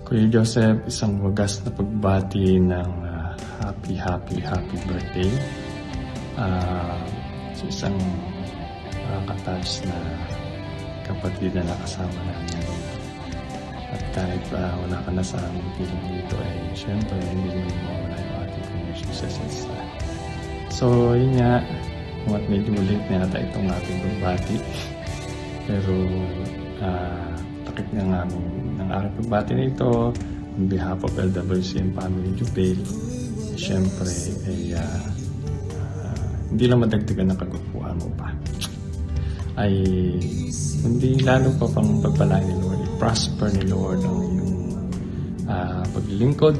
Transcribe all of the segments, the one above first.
Kuya Joseph, isang wagas na pagbati ng happy birthday. Sa isang nakaka-touch na kapatid na nakasama namin. At kahit wala ka na sa aming piling dito, syempre hindi mo mawala yung ating connection sa sisa. So yun nga, kung at medyo late na yata itong ating pagbati. Pero takip na namin ng aking pagbati na ito on behalf of LWCM Family Jubil. Siyempre hindi lang madagdagan ng kagupuhan mo pa, ay hindi lalo pa pang pagpalain ni Lord, i-prosper ni Lord ang iyong paglilingkod.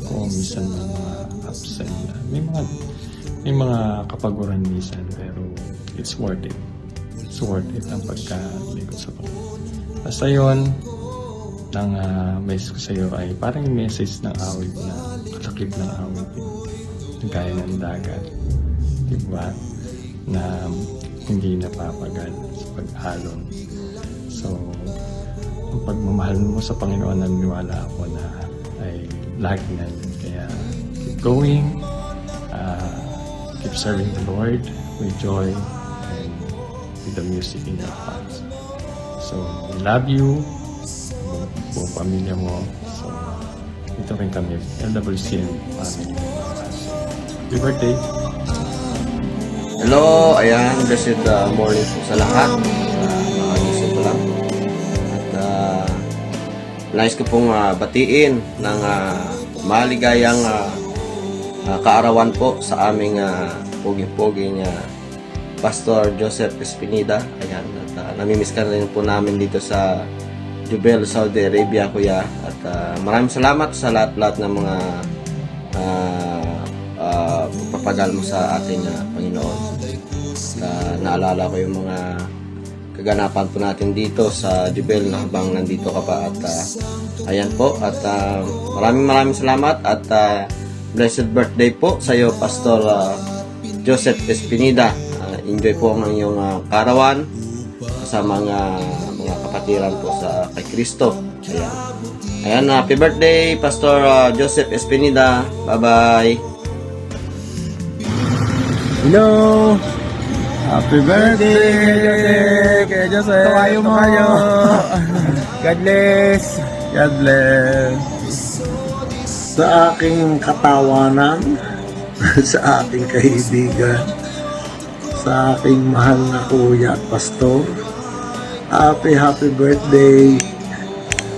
Ako, minsan may mga ups and may mga kapaguran minsan, pero it's worth it. It's worth it ang pagkalingkod sa Panginoon. Basta yun, ang message ko sa iyo ay parang message ng awit na katakip ng awit na gaya ng dagat, diba? Na hindi napapagal sa pag-alon. So, ang pagmamahal mo sa Panginoon, naniniwala ako na ay lagi na yun. Kaya keep going, keep serving the Lord with joy and with the music in your hearts. So, we love you, buong pamilya mo. So, ito rin kami, LWCM Family. Happy birthday! Hello, ayan, blessed morning po sa lahat. Nakagising ko lang. At nais ko pong batiin ng maligayang kaarawan po sa aming poging-poging Pastor Joseph Espinida. Ayan, at namimiss ka rin po namin dito sa Jubil, Saudi Arabia, kuya. At maraming salamat sa lahat-lahat ng mga pagpapagal mo sa ating Panginoon. Naalala ko yung mga kaganapan po natin dito sa Jubil habang nandito ka pa. At ayan po, at maraming salamat at blessed birthday po sa iyo, Pastor Joseph Espinida. Enjoy po ang iyong karawan sa mga kapatiran po sa kay Kristo. Ayan, happy birthday, Pastor Joseph Espinida. Bye-bye. Hello! Happy birthday! Kaya Joseph! Tukayo mo! God bless! God bless! Sa aking katawanan, sa aking kaibigan, sa aking mahal na kuya at pastor, happy birthday!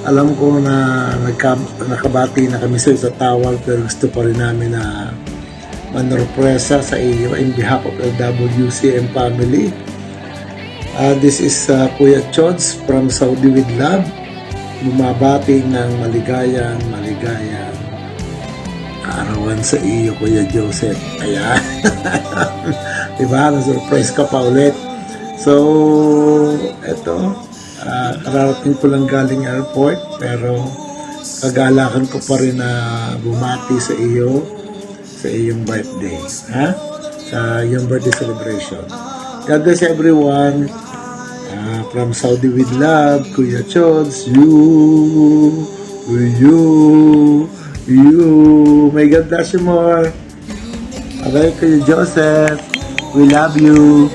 Alam ko na nakabati na kami sa tawag, pero gusto pa rin namin na manurpresa sa iyo in behalf of LWCM family. This is Kuya Chods from Saudi with Love, bumabati ng maligayang kaarawan sa iyo, Kuya Joseph. Ayan. Diba? Na-surprise ka pa ulit. So, eto, kararating ko lang galing airport, pero kagalakan ko pa rin na bumati sa iyo sa iyong birthday, sa iyong birthday celebration. God bless everyone. From Saudi with Love, Kuya Chods, you. May God bless you more. Okay, Kuya Joseph, we love you.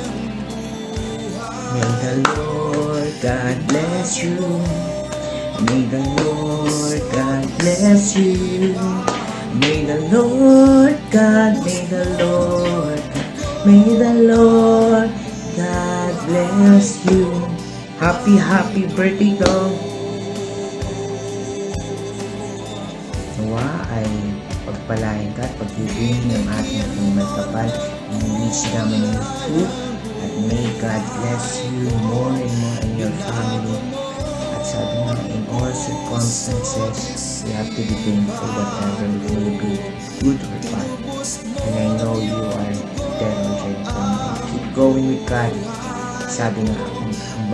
May the Lord God bless you. May the Lord God bless you. May the Lord God, may the Lord God bless you. Happy birthday dong. Nawa ay pagpalain ka at pagbibigay ng ating pagmagkapal. Inilis naman yung food. At may God bless you more and more in your family. At sabi nga, in all circumstances, we have to be thankful whatever will be good or bad. And I know you are there already. Keep going with God. Sabi nga,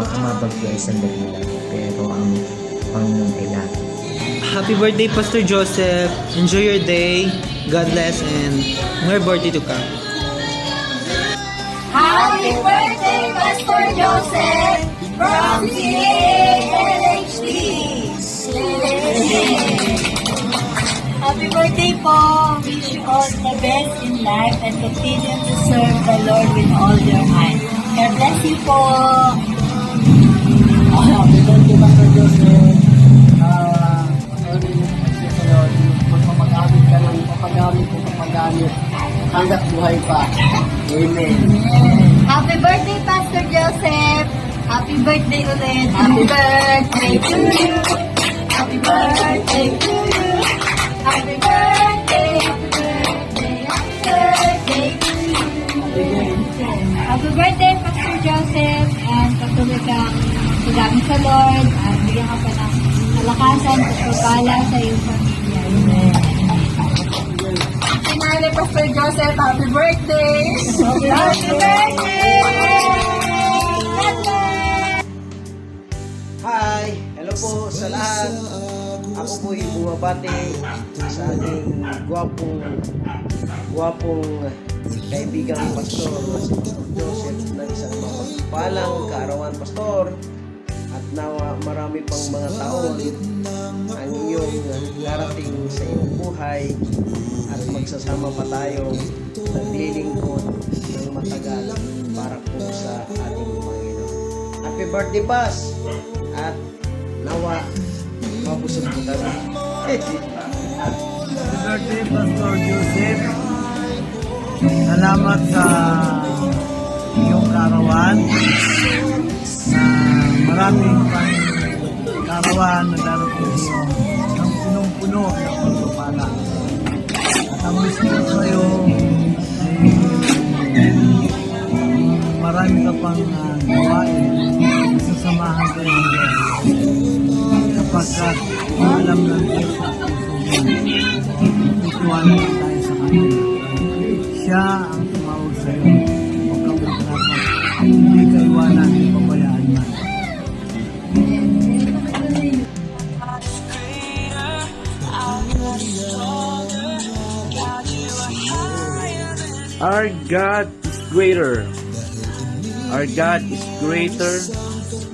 baka mabagyo ay sandali lang, pero ang Panginoon ay lagi. Happy birthday, Pastor Joseph. Enjoy your day. God bless and more birthday to come. Happy birthday, Pastor Joseph, from CALHD. Happy birthday po! Wish you all the best in life and continue to serve the Lord with all your heart. God bless you po! Happy birthday, Pastor Joseph. Sorry yung pagsusunod. Magpapag-amin ka ng papagamit. Hanggat buhay pa. Amen. Happy birthday, Pastor Joseph! Happy birthday ulit! Happy birthday to you! Happy birthday to you! Happy birthday! Happy birthday! Happy birthday to you! Happy birthday, Pastor Joseph! And patuloy kang magamit sa Lord at bigyan ka pa ng kalakasan at pagpala sa iyong pamilya. Amen. Finale, Pastor Joseph. Happy birthday! Happy birthday! God bless! Hi! Hello po sa lahat. Ako po bumabati sa ating gwapong kaibigang pastor na si Pastor Joseph ng isang mapagpalang kaarawan, Pastor. At nawa marami pang mga taon ang iyong darating sa iyong buhay at magsasama pa tayo naglilingkod ng matagal para po sa ating Panginoon. Happy birthday, Pas! At nawa mabusog po kami. Happy birthday, Pastor Joseph. Salamat sa iyong karawan. Maraming karawan na darating sa iyo ng punong-puno ng pagpapala. At ang wish ko sa iyo marami ka pang gawain. Sasamahan ko ng Diyos. Kapagkat alam ng Diyos na ituwanan tayo sa Kanya. Siya ang tumawag sa iyo. Huwag kang magkarapat. Hindi ka iwanan, hindi pabayaan man. Our God is greater. Our God is greater.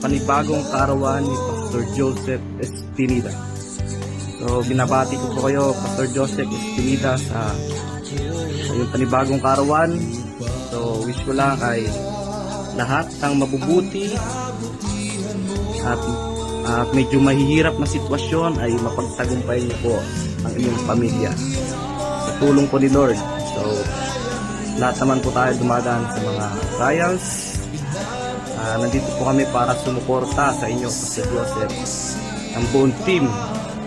Panibagong karawan ni Pastor Joseph Espinida. So, binabati ko po kayo, Pastor Joseph Espinida, sa yung panibagong karawan. So, wish ko lang kay lahat ng mabubuti at medyo mahihirap na sitwasyon ay mapagtagumpay niyo po ang inyong pamilya sa tulong po ni Lord. So, lahat naman po tayo dumadaan sa mga trials. Nandito po kami para sumuporta sa inyo, Pastor Joseph, ang buong team,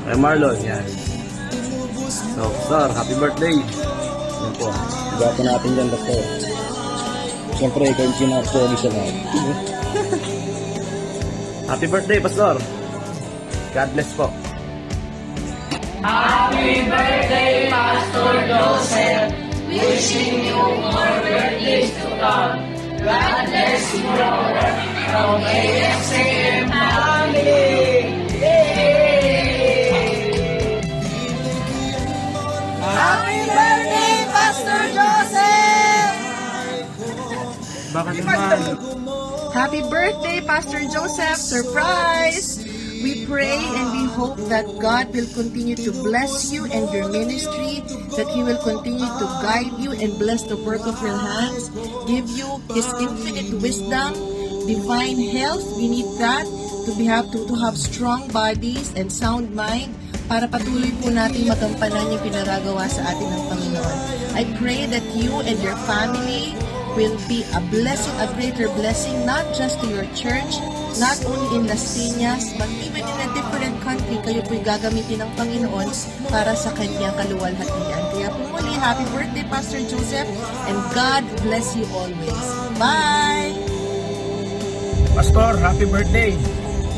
kay Marlon, yan. So, sir, happy birthday. Yan po, iba po natin dyan, Pastor. Siyempre, ikaw yung pinapogi sa lahat. Happy birthday, Pastor. God bless po. Happy birthday, Pastor Joseph. Wishing you more birthdays to come. God bless you, brother, from AFCM family. Happy birthday, Pastor Joseph! Bakit naman? Happy birthday, Pastor Joseph! Surprise! We pray and we hope that God will continue to bless you and your ministry, that He will continue to guide you and bless the work of your hands, give you His infinite wisdom, divine health. We need that to have strong bodies and sound mind para patuloy po natin magampanan yung pinaragawa sa atin ng Panginoon. I pray that you and your family will be a blessing, a greater blessing, not just to your church, not only in Las Piñas, but even in a different country, kayo po'y gagamitin ng Panginoon para sa kanyang kaluwalhatian. Kaya po muli, happy birthday, Pastor Joseph, and God bless you always. Bye! Pastor, happy birthday!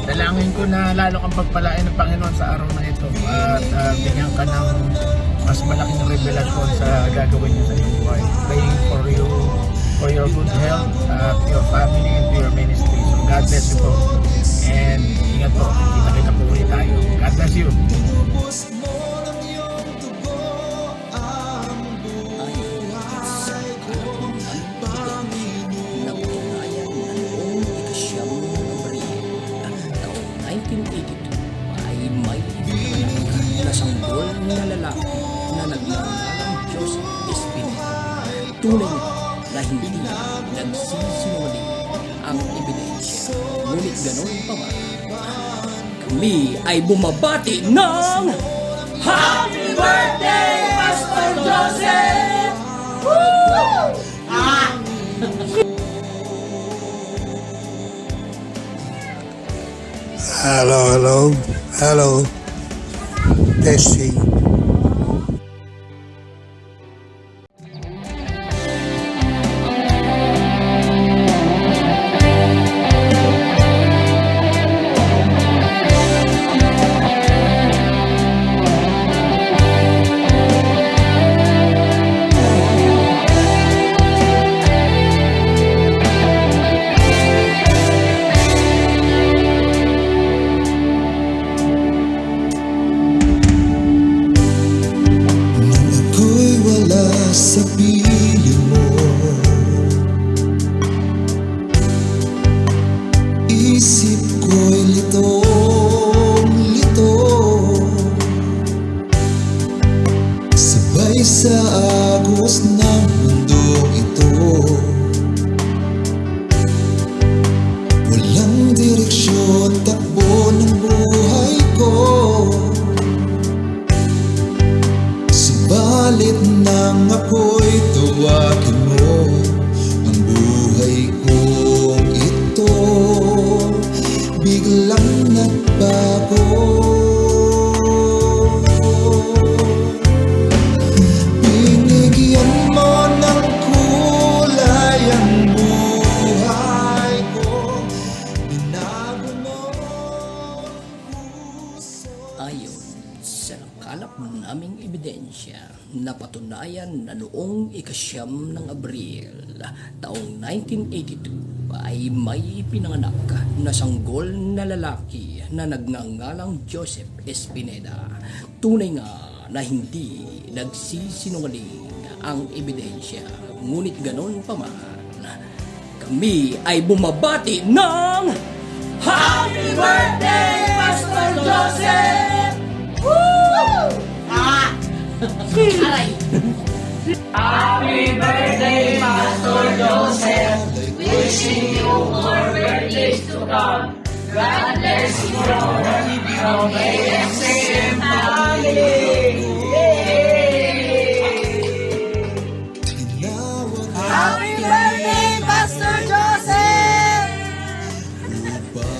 Dalangin ko na lalo kang pagpalain ng Panginoon sa araw na ito at bigyan ka ng mas malaking revelasyon sa gagawin niya sa iyong buhay. Praying for you, for your good health, your family, and to your ministry. So God bless you po. And ingat po, kita-kita po ulit tayo. God bless you. Napatunayan na noong ika-9 ng Abril ng taong 1982 ay may Tunay na hindi nagsisinungaling ang ebidensya. Ngunit ganon pa man, kami ay bumabati ng Happy Birthday, Pastor Joseph! Hello. Testing. Ako'y wala sa piling mo, isip ko'y litong-lito, sabay sa agos ng mundo ito. Walang direksyon, takbo ng buhay ko, subalit nang ako'y tawagin mo, ang buhay kong ito biglang nagbago. Binigyan mo ng kulay ang buhay ko, binago mo ang puso. Ayon sa nakalap naming ebidensya, napatunayan na noong ika-9 ng Abril, taong 1982, ay may pinanganak na sanggol na lalaki na nagngangalang Joseph Espineda. Tunay nga na hindi nagsisinungaling ang ebidensya, ngunit ganon pa man, kami ay bumabati ng Happy Birthday, Pastor Joseph! Happy birthday, Pastor Joseph. Wishing you more birthdays to come. God bless you from AFCM family. Happy birthday, Pastor Joseph!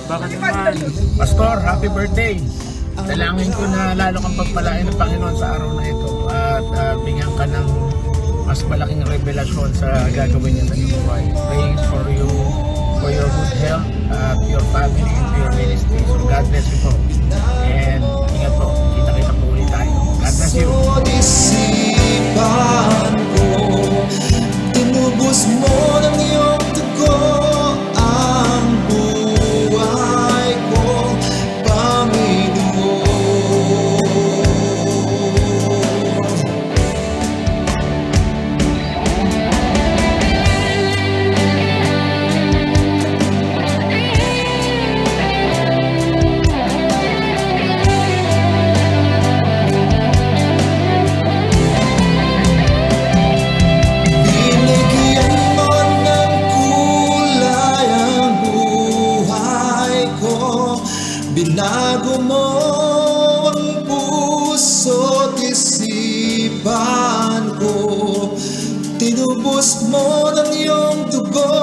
Bakit naman? Pastor, happy birthday! Dalangin ko na lalo kang pagpalain ng Panginoon sa araw na ito at bigyan ka ng mas malaking revelasyon sa gagawin niya sa iyong buhay. Praying for you, for your good health, your family, and your ministry. So God bless you po. And ingat po. Kita-kita po ulit tayo. God bless you. Isipan ko, tinubos mo ng iyong dugo ang buhay ko, Panginoon. Binigyan mo ng kulay ang buhay ko, binago mo ang puso't isipan ko, tinubos mo ng iyong dugo